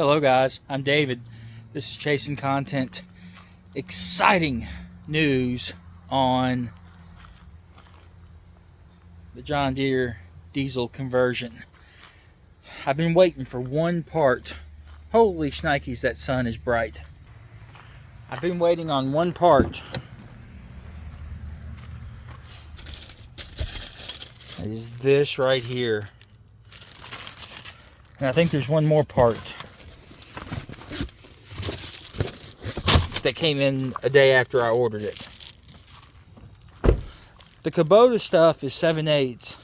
Hello guys, I'm David. This is Chasing Content. Exciting news on the John Deere Diesel Conversion. I've been waiting for one part. Holy shnikes, that sun is bright. I've been waiting on one part. It is this right here. And I think there's one more part that came in a day after I ordered it. The Kubota stuff is 7/8,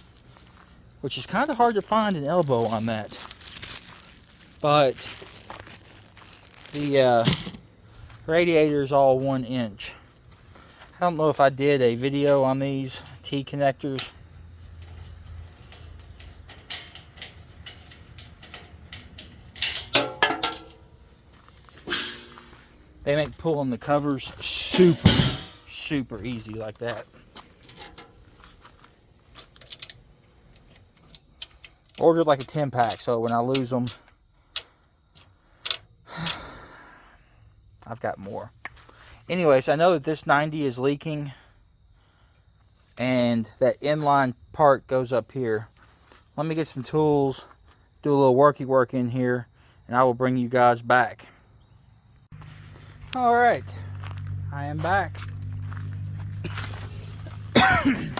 which is kind of hard to find an elbow on that. But the radiator is all 1 inch. I don't know if I did a video on these T connectors. They make pulling the covers super easy like that. Ordered like a 10-pack, so when I lose them, I've got more. Anyways, I know that this 90 is leaking, and that inline part goes up here. Let me get some tools, do a little worky work in here, and I will bring you guys back. Alright, I am back. I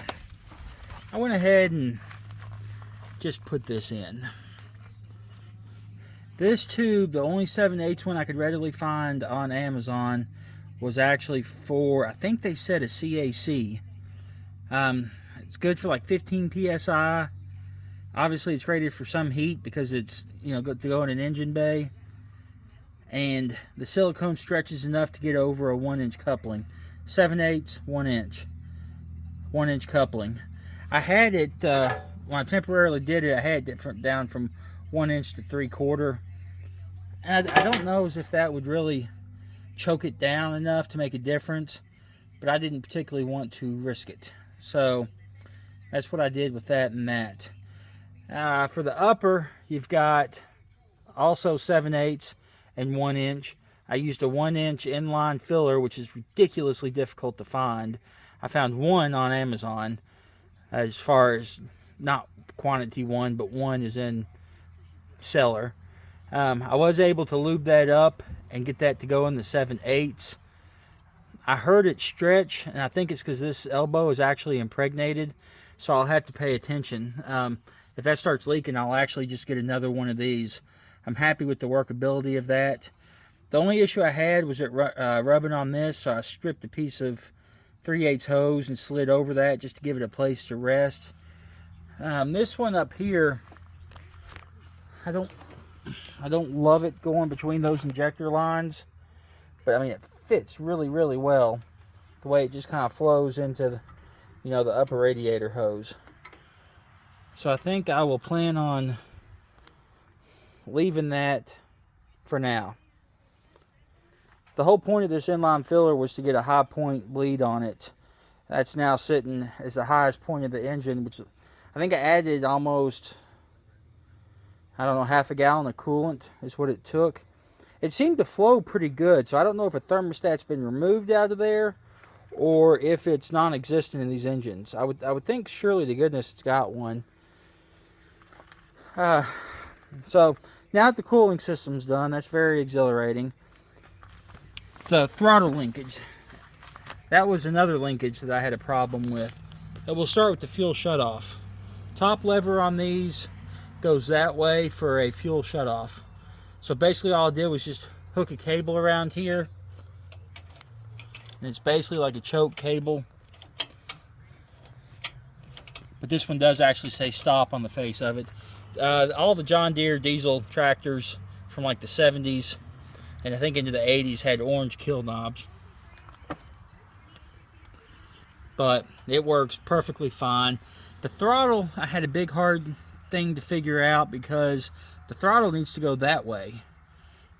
went ahead and just put this in. This tube, the only 7/8 one I could readily find on Amazon, was actually for, I think they said a CAC. It's good for like 15 psi. Obviously it's rated for some heat because it's, you know, to go in an engine bay. And the silicone stretches enough to get over a 1 inch coupling. 7/8, 1 inch. 1 inch coupling. I had it, when I temporarily did it, I had it down from 1 inch to 3/4. And I don't know as if that would really choke it down enough to make a difference, but I didn't particularly want to risk it. So that's what I did with that and that. For the upper, you've got also 7/8 and 1 inch. I used a 1 inch inline filler, which is ridiculously difficult to find. I found one on Amazon, as far as not quantity one, but one is in seller. I was able to lube that up and get that to go in the 7/8. I heard it stretch, and I think it's because this elbow is actually impregnated, so I'll have to pay attention. If that starts leaking, I'll actually just get another one of these. I'm happy with the workability of that. The only issue I had was it rubbing on this, so I stripped a piece of 3/8 hose and slid over that just to give it a place to rest. This one up here, I don't love it going between those injector lines, but I mean it fits really well the way it just kind of flows into the, you know, the upper radiator hose. So I think I will plan on leaving that for now. The whole point of this inline filler was to get a high point bleed on it. That's now sitting as the highest point of the engine, which I think I added almost, I don't know, half a gallon of coolant is what it took. It seemed to flow pretty good, so I don't know if a thermostat's been removed out of there or if it's non-existent in these engines. I would think surely to goodness it's got one. So now that the cooling system's done, that's very exhilarating. The throttle linkage. That was another linkage that I had a problem with. We'll start with the fuel shutoff. Top lever on these goes that way for a fuel shutoff. So basically all I did was just hook a cable around here. And it's basically like a choke cable. But this one does actually say stop on the face of it. All the John Deere diesel tractors from like the 70s and I think into the 80s had orange kill knobs. But it works perfectly fine. The throttle, I had a big hard thing to figure out because the throttle needs to go that way.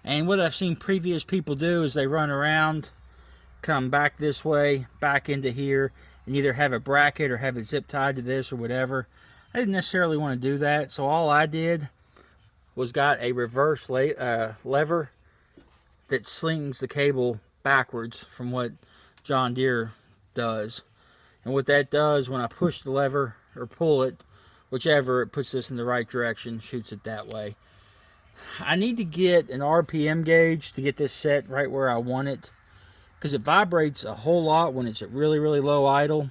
And what I've seen previous people do is they run around, come back this way, back into here, and either have a bracket or have it zip tied to this or whatever. I didn't necessarily want to do that, so all I did was got a reverse lever that slings the cable backwards from what John Deere does. And what that does, when I push the lever or pull it, whichever, it puts this in the right direction, shoots it that way. I need to get an RPM gauge to get this set right where I want it, because it vibrates a whole lot when it's at really, really low idle.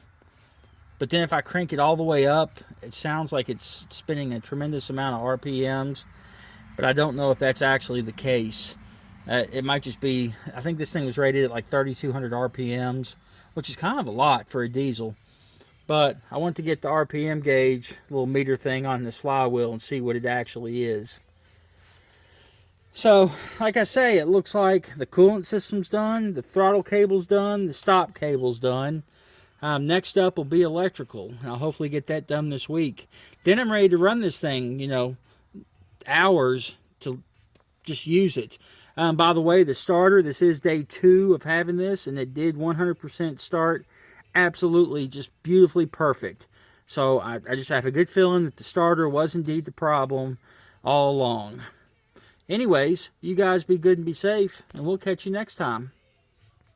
But then if I crank it all the way up, it sounds like it's spinning a tremendous amount of RPMs. But I don't know if that's actually the case. It might just be, I think this thing was rated at like 3,200 RPMs, which is kind of a lot for a diesel. But I want to get the RPM gauge, little meter thing on this flywheel, and see what it actually is. So, like I say, it looks like the coolant system's done, the throttle cable's done, the stop cable's done. Next up will be electrical. I'll hopefully get that done this week. Then I'm ready to run this thing, hours to just use it. By the way, the starter, this is day 2 of having this, and it did 100% start absolutely just beautifully perfect. So I just have a good feeling that the starter was indeed the problem all along. Anyways, you guys be good and be safe, and we'll catch you next time.